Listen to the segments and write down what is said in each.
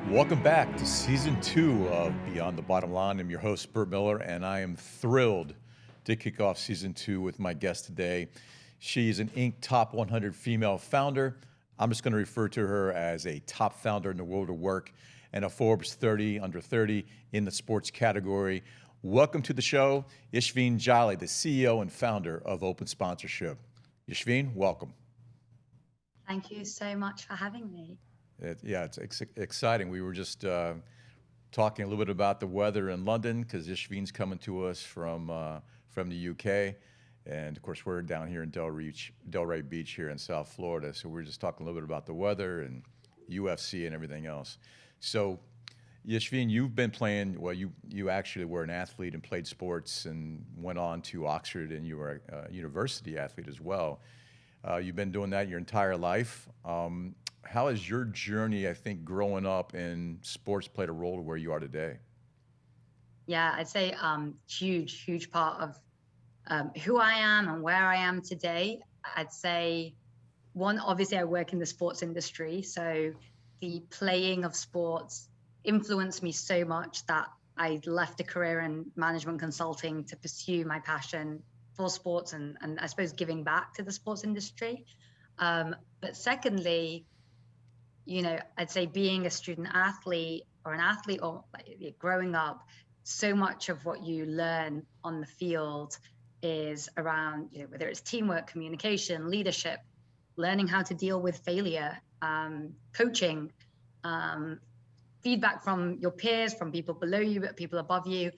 Welcome back to season 2 of Beyond the Bottom Line. I'm your host, Bert Miller, and I am thrilled to kick off season 2 with my guest today. She is an Inc. Top 100 female founder. I'm just going to refer to her as a top founder in the world of work and a Forbes 30 under 30 in the sports category. Welcome to the show, Ishveen, the CEO and founder of Open Sponsorship. Ishveen, welcome. Thank you so much for having me. It's exciting. We were just talking a little bit about the weather in London because Ishveen's coming to us from the UK, and of course we're down here in Delray Beach here in South Florida. So we're just talking a little bit about the weather and UFC and everything else. So, Ishveen, you've been playing. Well, you actually were an athlete and played sports and went on to Oxford, and you were a university athlete as well. You've been doing that your entire life. How has your journey, I think, growing up in sports played a role to where you are today? Yeah, I'd say huge part of who I am and where I am today. I'd say one, obviously I work in the sports industry, so the playing of sports influenced me so much that I left a career in management consulting to pursue my passion for sports and I suppose giving back to the sports industry. But secondly, I'd say being a student athlete or an athlete or growing up, so much of what you learn on the field is around, whether it's teamwork, communication, leadership, learning how to deal with failure, coaching, feedback from your peers, from people below you, but people above you.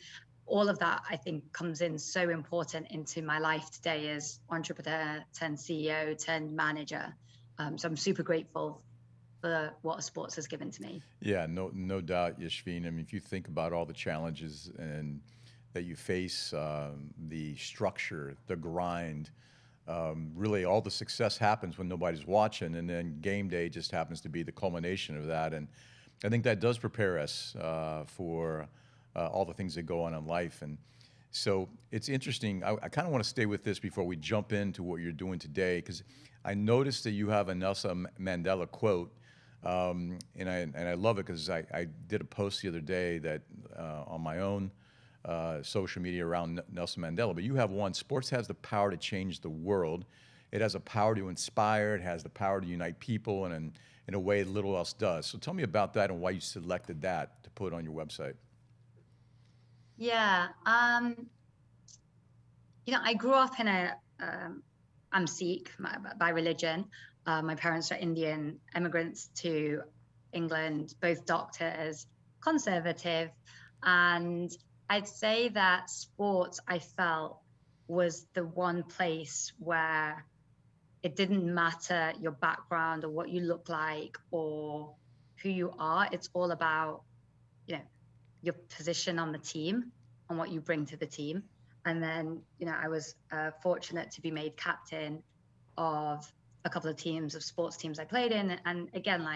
All of that, I think, comes in so important into my life today as entrepreneur, turned CEO, turned manager. So I'm super grateful for what sports has given to me. Yeah, no doubt, Ishveen. I mean, if you think about all the challenges and that you face, the structure, the grind, really all the success happens when nobody's watching, and then game day just happens to be the culmination of that. And I think that does prepare us for all the things that go on in life. And so it's interesting. I kind of want to stay with this before we jump into what you're doing today, because I noticed that you have a Nelson Mandela quote. And I love it because I did a post the other day that on my own social media around Nelson Mandela. But you have one: sports has the power to change the world. It has the power to inspire. It has the power to unite people, and in a way little else does. So tell me about that and why you selected that to put on your website. Yeah, I grew up in I'm Sikh by religion. My parents are Indian immigrants to England, both doctors, conservative. And I'd say that sports, I felt, was the one place where it didn't matter your background or what you look like or who you are. It's all about, your position on the team and what you bring to the team. And then, I was fortunate to be made captain of a couple of teams of sports teams I played in. And again,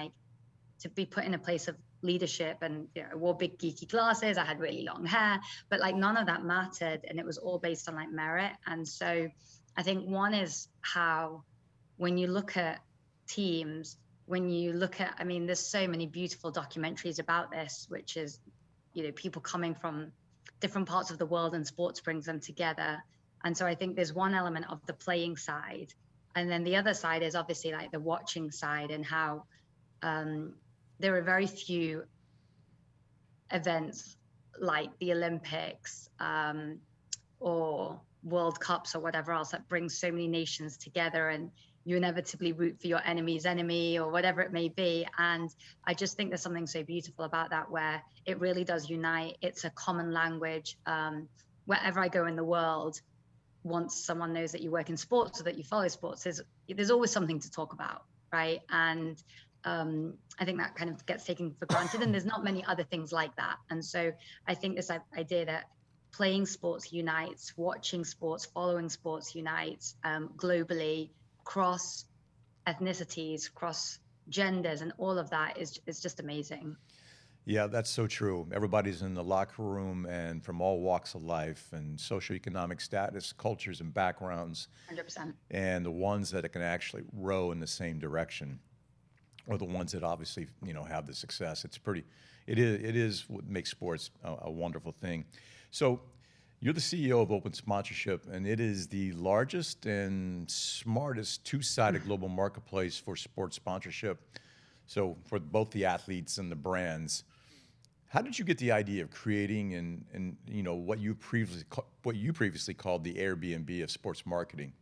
to be put in a place of leadership, and I wore big geeky glasses, I had really long hair, but none of that mattered. And it was all based on merit. And so I think one is how, when you look at teams, there's so many beautiful documentaries about this, which is, people coming from different parts of the world and sports brings them together. And so I think there's one element of the playing side. And then the other side is obviously the watching side, and how there are very few events like the Olympics or World Cups or whatever else that brings so many nations together, and you inevitably root for your enemy's enemy or whatever it may be. And I just think there's something so beautiful about that, where it really does unite. It's a common language. Wherever I go in the world, once someone knows that you work in sports or that you follow sports, there's always something to talk about, right? And I think that kind of gets taken for granted, and there's not many other things like that. And so I think this idea that playing sports unites, watching sports, following sports unites globally, cross ethnicities, cross genders, and all of that is just amazing. Yeah, that's so true. Everybody's in the locker room and from all walks of life and socioeconomic status, cultures, and backgrounds, 100%. and the ones that can actually row in the same direction. or the ones that obviously, have the success. It is what makes sports a wonderful thing. So you're the CEO of Open Sponsorship, and it is the largest and smartest two-sided global marketplace for sports sponsorship. So for both the athletes and the brands, how did you get the idea of creating and what you previously called the Airbnb of sports marketing?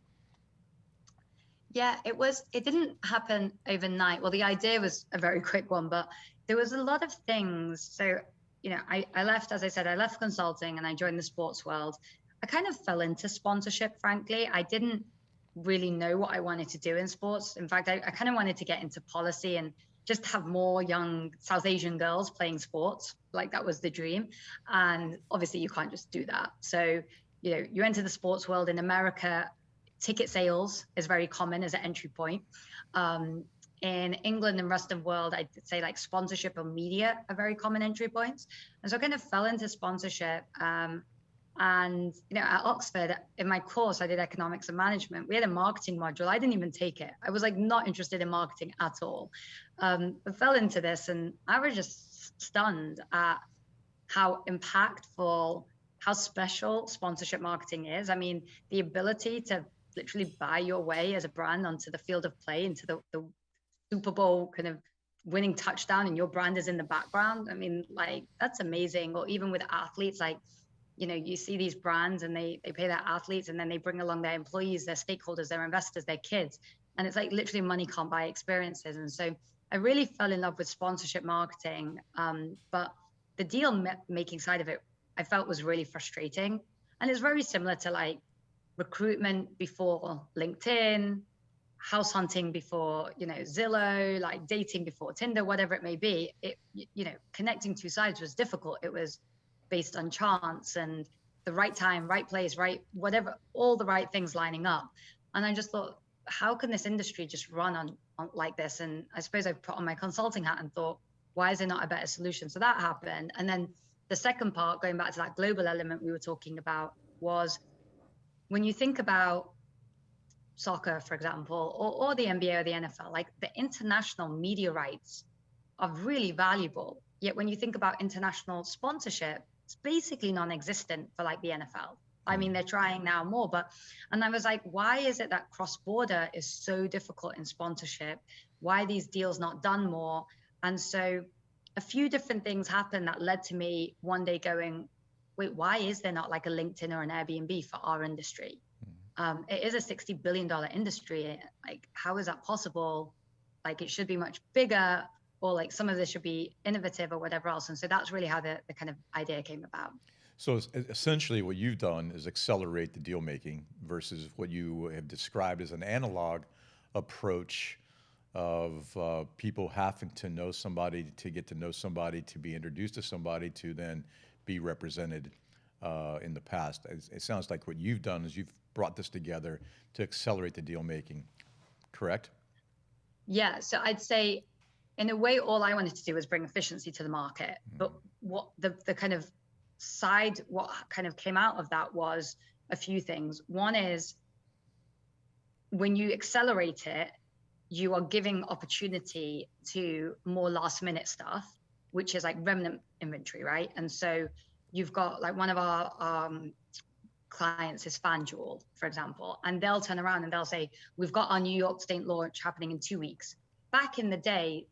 Yeah, it didn't happen overnight. Well, the idea was a very quick one, but there was a lot of things. So, I left, as I said, I left consulting and I joined the sports world. I kind of fell into sponsorship, frankly. I didn't really know what I wanted to do in sports. In fact, I kind of wanted to get into policy and just have more young South Asian girls playing sports. Like that was the dream. And obviously you can't just do that. So, you enter the sports world in America. Ticket sales is very common as an entry point. In England and rest of the world, I'd say like sponsorship or media are very common entry points. And so I kind of fell into sponsorship. And at Oxford, in my course, I did economics and management. We had a marketing module. I didn't even take it. I was like not interested in marketing at all. I fell into this, and I was just stunned at how impactful, how special sponsorship marketing is. I mean, the ability to literally buy your way as a brand onto the field of play, into the Super Bowl kind of winning touchdown, and your brand is in the background. I mean, like that's amazing. Or even with athletes, like, you see these brands and they pay their athletes, and then they bring along their employees, their stakeholders, their investors, their kids. And it's like literally money can't buy experiences. And so I really fell in love with sponsorship marketing. But the deal making side of it, I felt was really frustrating. And it's very similar to like recruitment before LinkedIn, house hunting before, Zillow, like dating before Tinder, whatever it may be. Connecting two sides was difficult. It was based on chance and the right time, right place, right, whatever, all the right things lining up. And I just thought, how can this industry just run on like this? And I suppose I put on my consulting hat and thought, why is there not a better solution? So that happened. And then the second part, going back to that global element we were talking about, was when you think about soccer, for example, or the NBA or the NFL, like the international media rights are really valuable. Yet when you think about international sponsorship, it's basically non-existent for like the NFL. I mean, they're trying now more, and I was like, why is it that cross-border is so difficult in sponsorship? Why are these deals not done more? And so a few different things happened that led to me one day going, wait, why is there not like a LinkedIn or an Airbnb for our industry? It is a $60 billion industry. Like, how is that possible? Like, it should be much bigger, or like some of this should be innovative or whatever else. And so that's really how the kind of idea came about. So essentially what you've done is accelerate the deal making versus what you have described as an analog approach of people having to know somebody, to get to know somebody, to be introduced to somebody, to then be represented in the past. It sounds like what you've done is you've brought this together to accelerate the deal making, correct? Yeah, so I'd say in a way, all I wanted to do was bring efficiency to the market. But what the kind of what kind of came out of that was a few things. One is when you accelerate it, you are giving opportunity to more last minute stuff, which is like remnant inventory, right? And so you've got like one of our clients is FanDuel, for example, and they'll turn around and they'll say, we've got our New York State launch happening in 2 weeks. Back in the day,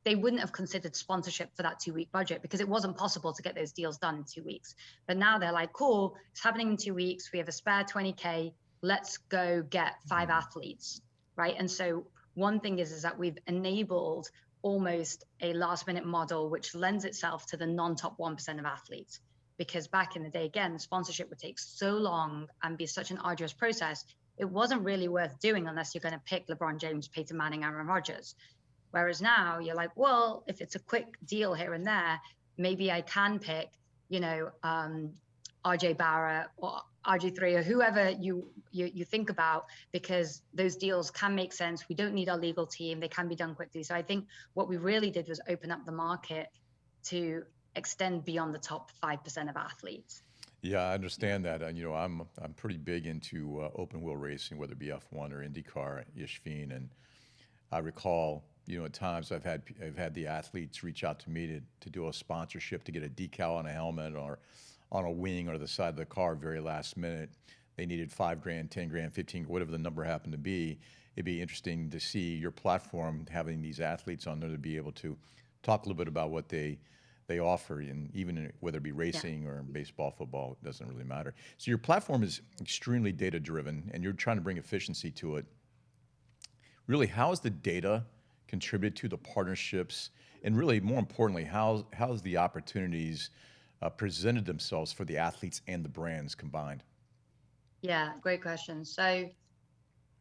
they wouldn't have considered sponsorship for that 2-week budget because it wasn't possible to get those deals done in 2 weeks. But now they're like, cool, it's happening in 2 weeks. We have a spare 20K. Let's go get 5 athletes, right? And so one thing is that we've enabled almost a last minute model, which lends itself to the non-top 1% of athletes. Because back in the day, again, sponsorship would take so long and be such an arduous process. It wasn't really worth doing unless you're going to pick LeBron James, Peyton Manning, Aaron Rodgers. Whereas now you're like, well, if it's a quick deal here and there, maybe I can pick, RJ Barrett or RG3 or whoever you think about, because those deals can make sense. We don't need our legal team. They can be done quickly. So I think what we really did was open up the market to extend beyond the top 5% of athletes. Yeah, I understand that. I'm pretty big into open wheel racing, whether it be F1 or IndyCar, Ishveen, and I recall at times I've had the athletes reach out to me to do a sponsorship, to get a decal on a helmet or on a wing or the side of the car very last minute. They needed $5,000, $10,000, 15, whatever the number happened to be. It'd be interesting to see your platform having these athletes on there to be able to talk a little bit about what they offer, and even whether it be racing or baseball, football, it doesn't really matter. So your platform is extremely data driven, and you're trying to bring efficiency to it. Really, how has the data contributed to the partnerships, and really more importantly, how's the opportunities presented themselves for the athletes and the brands combined? Yeah, great question. So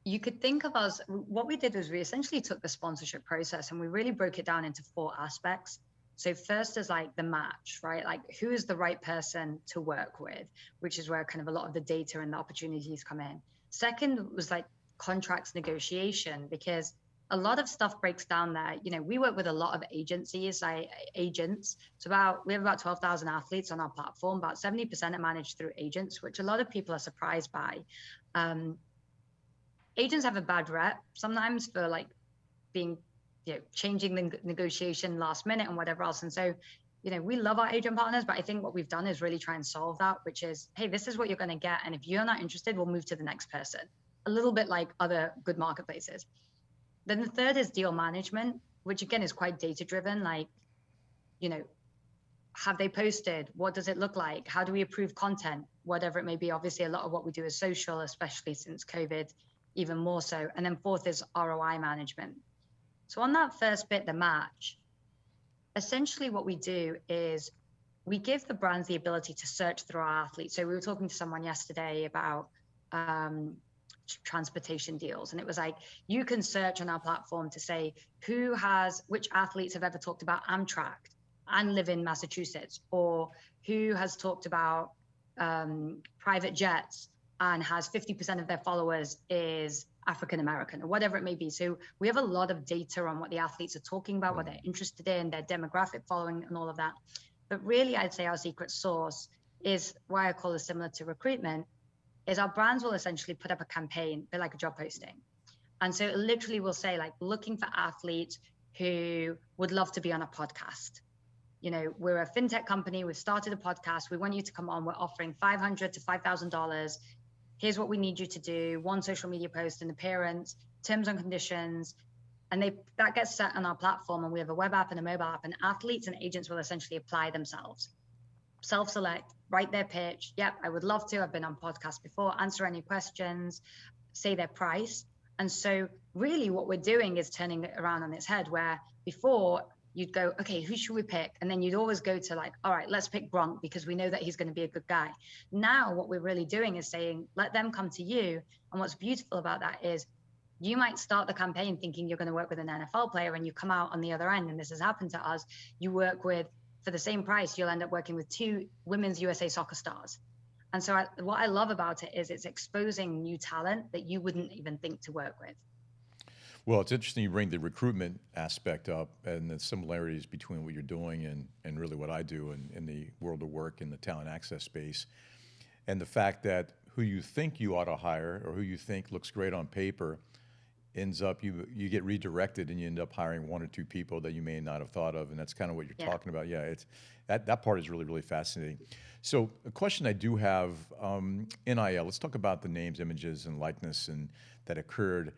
you could think of us, what we did was we essentially took the sponsorship process and we really broke it down into 4 aspects. So first is like the match, right? Like who is the right person to work with, which is where kind of a lot of the data and the opportunities come in. Second was like contracts negotiation, because a lot of stuff breaks down there. We work with a lot of agencies, agents. We have about 12,000 athletes on our platform. About 70% are managed through agents, which a lot of people are surprised by. Agents have a bad rep sometimes for like being, changing the negotiation last minute and whatever else. And so, we love our agent partners, but I think what we've done is really try and solve that, which is, hey, this is what you're going to get. And if you're not interested, we'll move to the next person. A little bit like other good marketplaces. Then the third is deal management, which again is quite data driven. Like, have they posted? What does it look like? How do we approve content? Whatever it may be. Obviously, a lot of what we do is social, especially since COVID, even more so. And then fourth is ROI management. So on that first bit, the match, essentially what we do is we give the brands the ability to search through our athletes. So we were talking to someone yesterday about transportation deals, and it was like, you can search on our platform to say which athletes have ever talked about Amtrak and live in Massachusetts, or who has talked about private jets and has 50% of their followers is African American, or whatever it may be. So we have a lot of data on what the athletes are talking about, what they're interested in, their demographic following, and all of that. But really, I'd say our secret sauce is why I call it similar to recruitment, is our brands will essentially put up a campaign, they're like a job posting. And so it literally will say, like, looking for athletes who would love to be on a podcast. We're a fintech company, we've started a podcast, we want you to come on, we're offering $500 to $5,000. Here's what we need you to do: 1 social media post, an appearance, terms and conditions. And that gets set on our platform, and we have a web app and a mobile app, and athletes and agents will essentially apply themselves, self-select, write their pitch. Yep, I would love to. I've been on podcasts before, answer any questions, say their price. And so really what we're doing is turning it around on its head, where before you'd go, okay, who should we pick? And then you'd always go to like, all right, let's pick Gronk because we know that he's going to be a good guy. Now what we're really doing is saying, let them come to you. And what's beautiful about that is you might start the campaign thinking you're going to work with an NFL player, and you come out on the other end, and this has happened to us, you work with, for the same price, you'll end up working with 2 women's USA soccer stars. And so what I love about it is it's exposing new talent that you wouldn't even think to work with. Well, it's interesting you bring the recruitment aspect up and the similarities between what you're doing and really what I do in the world of work in the talent access space. And the fact that who you think you ought to hire or who you think looks great on paper ends up, you get redirected and you end up hiring 1 or 2 people that you may not have thought of. And that's kind of what you're talking about. Yeah, it's that part is really, really fascinating. So a question I do have, NIL, let's talk about the names, images, and likeness and that occurred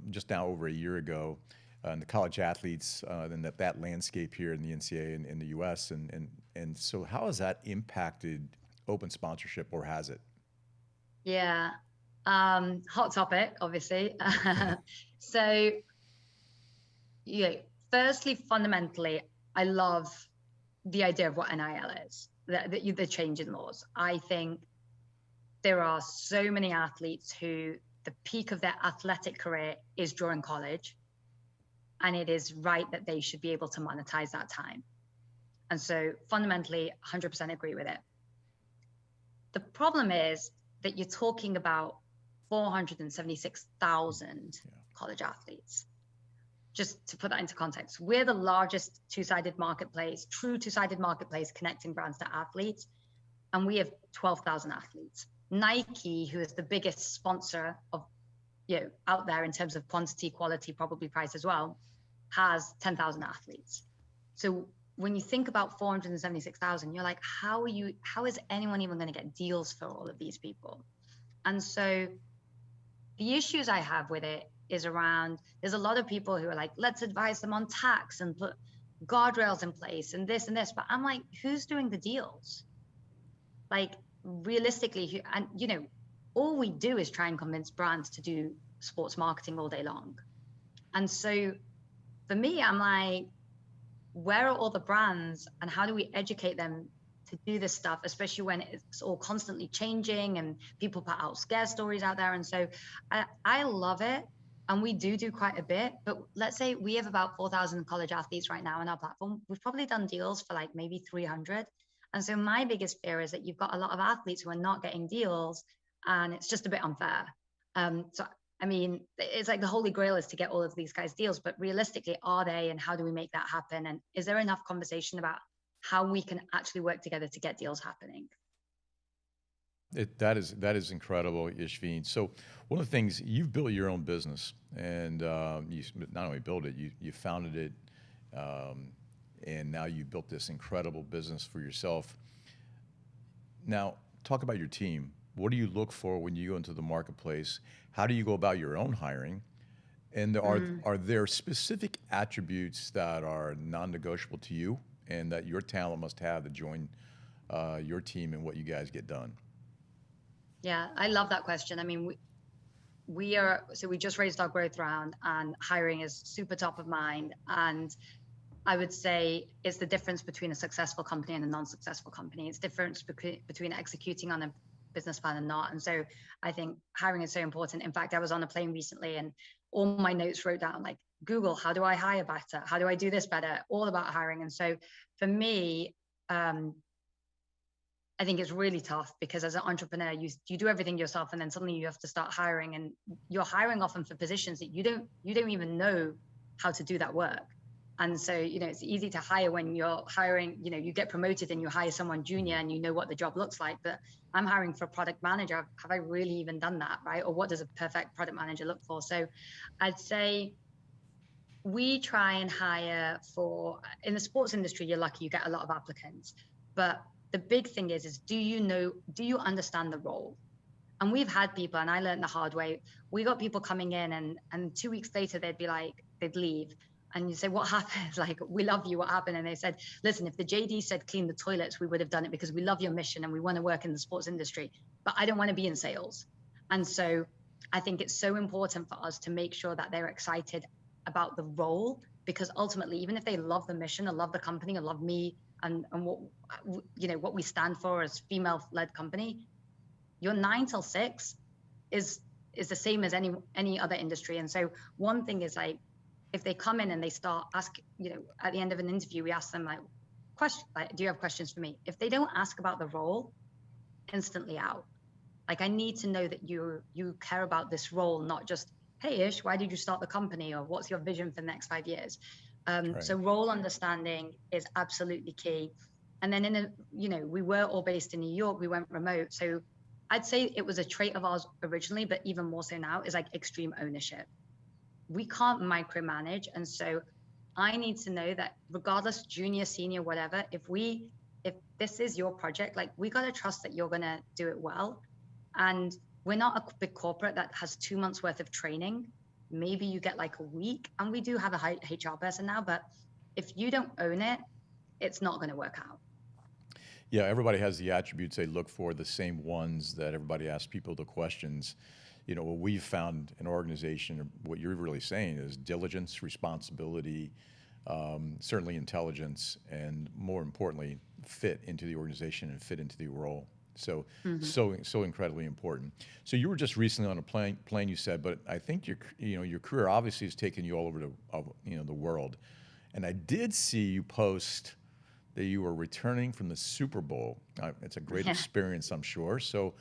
just now over a year ago, and the college athletes, and that landscape here in the NCAA and in the US. And so how has that impacted open sponsorship, or has it? Yeah. Hot topic, obviously. So, firstly, fundamentally, I love the idea of what NIL is, the change in laws. I think there are so many athletes who the peak of their athletic career is during college, and it is right that they should be able to monetize that time. And so fundamentally, 100% agree with it. The problem is that you're talking about 476,000 college athletes. Just to put that into context, we're the largest two-sided marketplace, true two-sided marketplace connecting brands to athletes, and we have 12,000 athletes. Nike, who is the biggest sponsor of out there in terms of quantity, quality, probably price as well, has 10,000 athletes. So when you think about 476,000, you're like, how is anyone even going to get deals for all of these people? And so the issues I have with it is around, there's a lot of people who are like, let's advise them on tax and put guardrails in place and this and this. But I'm like, who's doing the deals? Like realistically, and all we do is try and convince brands to do sports marketing all day long. And so for me, I'm like, where are all the brands and how do we educate them to do this stuff, especially when it's all constantly changing and people put out scare stories out there. And so I love it. And we do quite a bit, but let's say we have about 4,000 college athletes right now on our platform. We've probably done deals for like maybe 300. And so my biggest fear is that you've got a lot of athletes who are not getting deals and it's just a bit unfair. So, I mean, it's like the holy grail is to get all of these guys deals, but realistically, are they, and how do we make that happen? And is there enough conversation about how we can actually work together to get deals happening? That is incredible, Ishveen. So one of the things, you've built your own business, and you not only built it, you founded it, and now you built this incredible business for yourself. Now, talk about your team. What do you look for when you go into the marketplace? How do you go about your own hiring? And are there specific attributes that are non-negotiable to you and that your talent must have to join your team and what you guys get done? Yeah, I love that question. I mean, we just raised our growth round and hiring is super top of mind. And I would say it's the difference between a successful company and a non-successful company. It's difference between executing on a business plan and not. And so I think hiring is so important. In fact, I was on a plane recently and all my notes wrote down like, Google, how do I hire better? How do I do this better? All about hiring. And so for me, I think it's really tough because as an entrepreneur, you do everything yourself, and then suddenly you have to start hiring, and you're hiring often for positions that you don't even know how to do that work. And so, it's easy to hire when you're hiring, you get promoted and you hire someone junior and you know what the job looks like. But I'm hiring for a product manager. Have I really even done that, right? Or what does a perfect product manager look for? So I'd say we try and hire in the sports industry, you're lucky, you get a lot of applicants. But the big thing is do you understand the role? And we've had people, and I learned the hard way. We got people coming in and 2 weeks later, they'd leave. And you say, what happened? Like, we love you, what happened? And they said, listen, if the JD said clean the toilets, we would have done it because we love your mission and we want to work in the sports industry, but I don't want to be in sales. And so I think it's so important for us to make sure that they're excited about the role, because ultimately, even if they love the mission or love the company or love me and what we stand for as female-led company, your 9 till 6 is the same as any other industry. And so one thing is like, if they come in and they start asking, at the end of an interview, we ask them like, do you have questions for me? If they don't ask about the role, instantly out. Like, I need to know that you care about this role, not just, hey Ish, why did you start the company? Or what's your vision for the next 5 years? Right. So role understanding is absolutely key. And then we were all based in New York, we went remote. So I'd say it was a trait of ours originally, but even more so now, is like extreme ownership. We can't micromanage. And so I need to know that regardless, junior, senior, whatever, if this is your project, like, we got to trust that you're going to do it well. And we're not a big corporate that has 2 months worth of training. Maybe you get like a week, and we do have a HR person now, but if you don't own it, it's not going to work out. Yeah, everybody has the attributes they look for, the same ones that everybody asks people the questions. What we've found in organization, what you're really saying is diligence, responsibility, certainly intelligence, and more importantly, fit into the organization and fit into the role. So, so incredibly important. So you were just recently on a plane, you said, but I think your career obviously has taken you all over the world. And I did see you post that you were returning from the Super Bowl. It's a great experience, I'm sure. So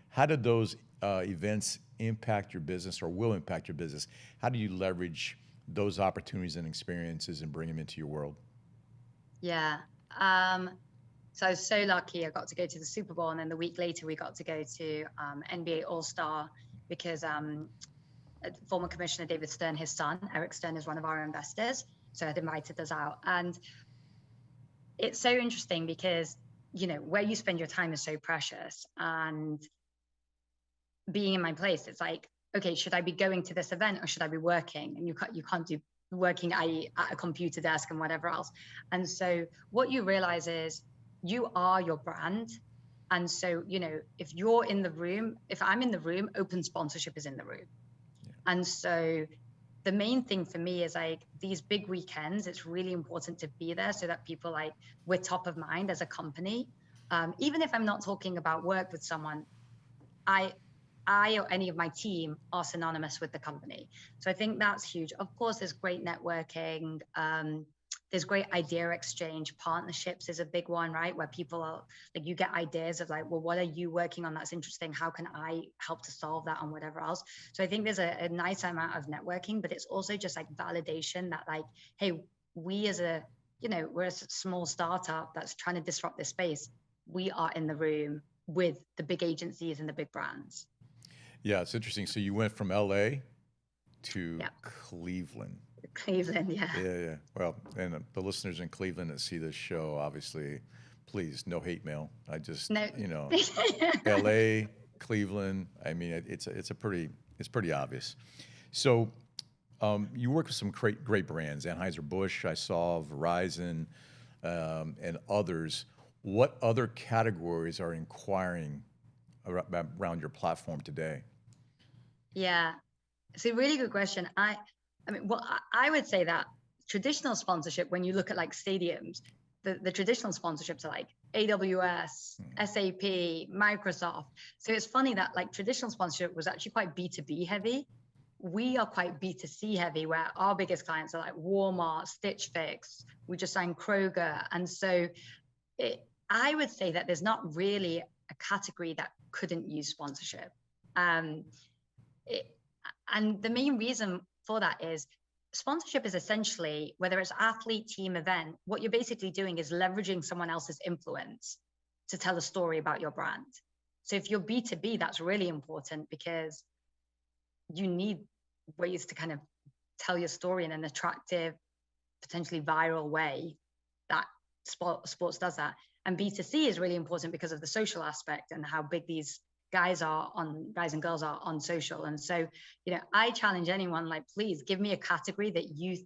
how did those events impact your business, or will impact your business? How do you leverage those opportunities and experiences and bring them into your world? Yeah. So I was so lucky. I got to go to the Super Bowl, and then the week later we got to go to NBA All-Star, because former Commissioner David Stern, his son, Eric Stern, is one of our investors. So I'd invited us out. And it's so interesting because, where you spend your time is so precious. And being in my place, it's like, okay, should I be going to this event or should I be working? And you can't do working at a computer desk and whatever else. And so what you realize is you are your brand. And so, if you're in the room, if I'm in the room, open sponsorship is in the room. Yeah. And so the main thing for me is like these big weekends, it's really important to be there so that people we're top of mind as a company. Even if I'm not talking about work with someone, I or any of my team are synonymous with the company. So I think that's huge. Of course, there's great networking. There's great idea exchange. Partnerships is a big one, right? Where people are you get ideas of well, what are you working on that's interesting? How can I help to solve that and whatever else? So I think there's a nice amount of networking, but it's also just validation that hey, we as we're a small startup that's trying to disrupt this space. We are in the room with the big agencies and the big brands. Yeah, it's interesting. So you went from LA to Cleveland. Cleveland, yeah. Yeah. Well, and the listeners in Cleveland that see this show, obviously, please, no hate mail. I just, LA, Cleveland. I mean, it's pretty obvious. So you work with some great brands, Anheuser-Busch, I saw, Verizon, and others. What other categories are inquiring around your platform today? Yeah, it's a really good question. I mean, well, I would say that traditional sponsorship, when you look at stadiums, the traditional sponsorships are AWS, SAP, Microsoft. So it's funny that traditional sponsorship was actually quite B2B heavy. We are quite B2C heavy, where our biggest clients are Walmart, Stitch Fix. We just signed Kroger. And so I would say that there's not really a category that couldn't use sponsorship. And the main reason for that is sponsorship is essentially, whether it's athlete, team, event, what you're basically doing is leveraging someone else's influence to tell a story about your brand. So if you're B2B, that's really important because you need ways to kind of tell your story in an attractive, potentially viral way. That sports does that. And B2C is really important because of the social aspect and how big these guys and girls are on social. And so, I challenge anyone, please give me a category that you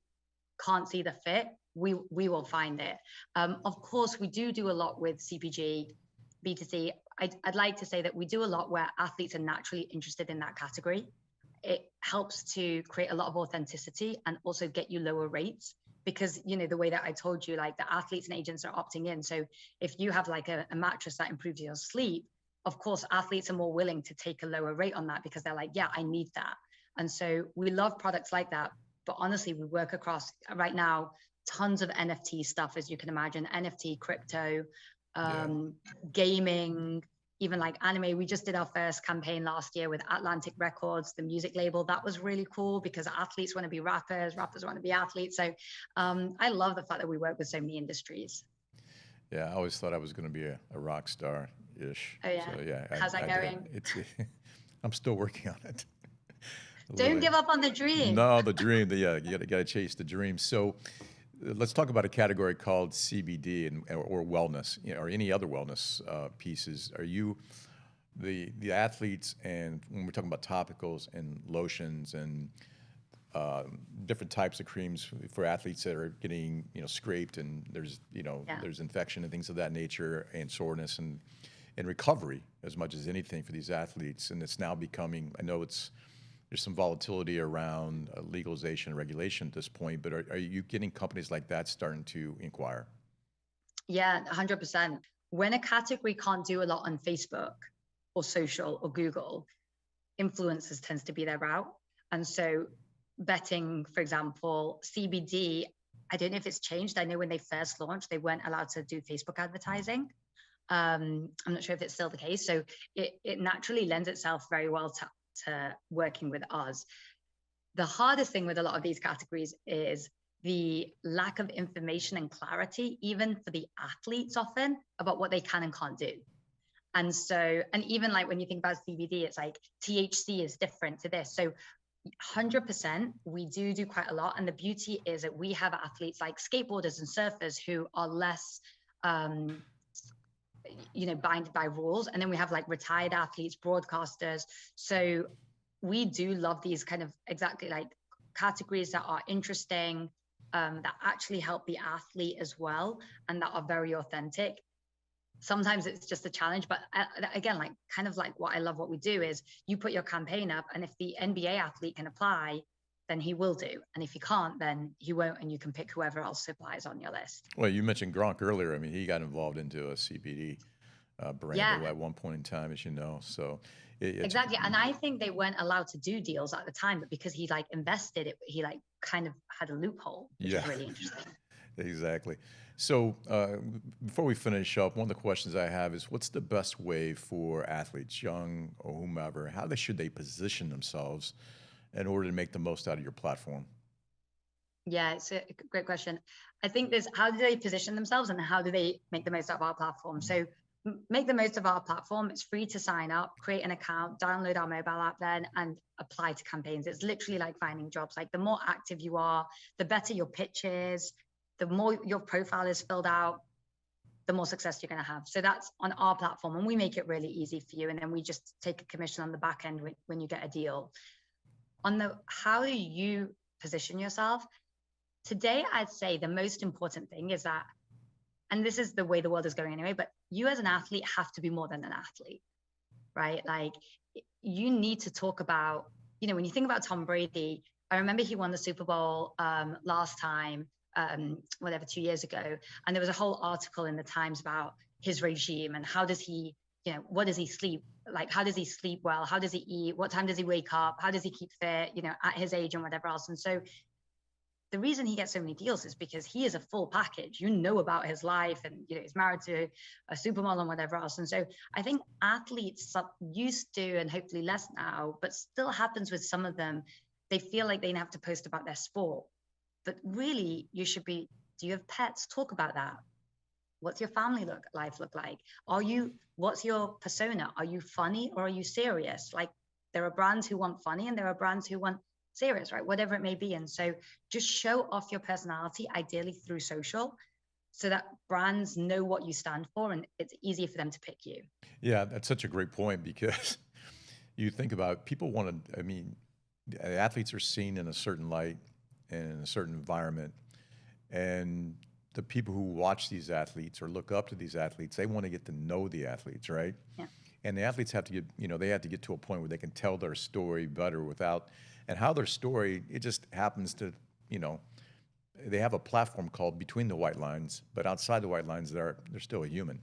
can't see the fit. We will find it. Of course, we do a lot with CPG, B2C. I'd like to say that we do a lot where athletes are naturally interested in that category. It helps to create a lot of authenticity and also get you lower rates. Because, the way that I told you, the athletes and agents are opting in. So if you have a mattress that improves your sleep, of course, athletes are more willing to take a lower rate on that because they're yeah, I need that. And so we love products like that. But honestly, we work across right now, tons of NFT stuff, as you can imagine, NFT, crypto, gaming, even anime. We just did our first campaign last year with Atlantic Records, the music label. That was really cool because athletes want to be rappers want to be athletes. So I love the fact that we work with so many industries. Yeah, I always thought I was going to be a rock star-ish. Oh, yeah. So, yeah. How's that going? I'm still working on it. Don't give up on the dream. No, the dream. You got to chase the dream. So let's talk about a category called CBD or wellness, or any other wellness pieces. Are you the athletes, and when we're talking about topicals and lotions and different types of creams for athletes that are getting scraped, and there's there's infection and things of that nature, and soreness and recovery as much as anything for these athletes. And it's now becoming, I know there's some volatility around legalization and regulation at this point, but are you getting companies like that starting to inquire? Yeah, 100%. When a category can't do a lot on Facebook or social or Google, influencers tends to be their route. And so betting, for example, CBD, I don't know if it's changed. I know when they first launched, they weren't allowed to do Facebook advertising. I'm not sure if it's still the case. So it naturally lends itself very well to working with us. The hardest thing with a lot of these categories is the lack of information and clarity, even for the athletes often, about what they can and can't do. And so, and even when you think about CBD, it's THC is different to this. So 100%. We do quite a lot. And the beauty is that we have athletes like skateboarders and surfers who are less, bounded by rules. And then we have like retired athletes, broadcasters. So we do love these kind of exactly like categories that are interesting, that actually help the athlete as well, and that are very authentic. Sometimes it's just a challenge, but again, like kind of like what I love what we do is you put your campaign up, and if the NBA athlete can apply, then he will do. And if he can't, then he won't, and you can pick whoever else applies on your list. Well, you mentioned Gronk earlier. I mean, he got involved into a CBD brand Yeah, at one point in time, as you know. So it's exactly. And I think they weren't allowed to do deals at the time, but because he like invested it, he like kind of had a loophole, which yeah, is really interesting. exactly. So before we finish up, one of the questions I have is, what's the best way for athletes, young or whomever, should they position themselves in order to make the most out of your platform? Yeah, it's a great question. I think there's how do they position themselves and how do they make the most out of our platform? So make the most of our platform. It's free to sign up, create an account, download our mobile app then, and apply to campaigns. It's literally like finding jobs. Like the more active you are, the better your pitch is, the more your profile is filled out, the more success you're going to have. So that's on our platform, and we make it really easy for you. And then we just take a commission on the back end when you get a deal. On the how do you position yourself? Today, I'd say the most important thing is that, and this is the way the world is going anyway, but you as an athlete have to be more than an athlete, right? Like you need to talk about, when you think about Tom Brady, I remember he won the Super Bowl last time, 2 years ago. And there was a whole article in the Times about his regime and how does he, what does he sleep? Like, how does he sleep well? How does he eat? What time does he wake up? How does he keep fit, at his age and whatever else? And so the reason he gets so many deals is because he is a full package. About his life, and he's married to a supermodel and whatever else. And so I think athletes used to, and hopefully less now, but still happens with some of them, they feel like they have to post about their sport. But really, you should be, do you have pets? Talk about that. What's your family life look like? What's your persona? Are you funny or are you serious? Like there are brands who want funny and there are brands who want serious, right? Whatever it may be. And so just show off your personality, ideally through social, so that brands know what you stand for and it's easier for them to pick you. Yeah, that's such a great point because you think about people athletes are seen in a certain light and in a certain environment. And the people who watch these athletes or look up to these athletes, they want to get to know the athletes, right? Yeah. And the athletes have to get, they have to get to a point where they can tell their story better and how their story, it just happens to, they have a platform called Between the White Lines, but outside the white lines, they're still a human.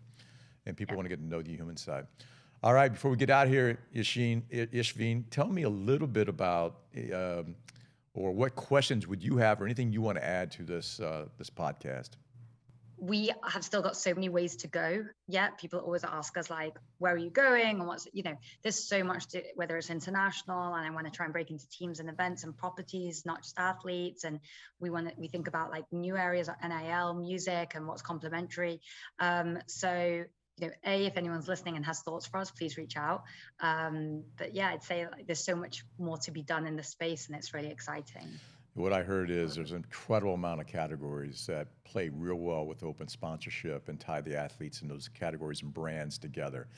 And people want to get to know the human side. All right, before we get out here, Ishveen, tell me a little bit about, or what questions would you have or anything you want to add to this podcast? We have still got so many ways to go. Yeah, people always ask us like, where are you going? And there's so much to, whether it's international, and I want to try and break into teams and events and properties, not just athletes. And we think about like new areas like NIL, music, and what's complementary. If anyone's listening and has thoughts for us, please reach out. But yeah, I'd say like, there's so much more to be done in the space, and it's really exciting. What I heard is there's an incredible amount of categories that play real well with open sponsorship and tie the athletes in those categories and brands together.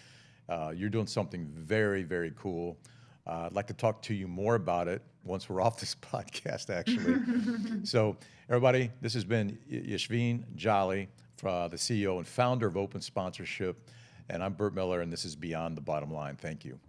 You're doing something very, very cool. I'd like to talk to you more about it once we're off this podcast, actually. So, everybody, this has been Ishveen Jolly, the CEO and founder of Open Sponsorship, and I'm Bert Miller, and this is Beyond the Bottom Line. Thank you.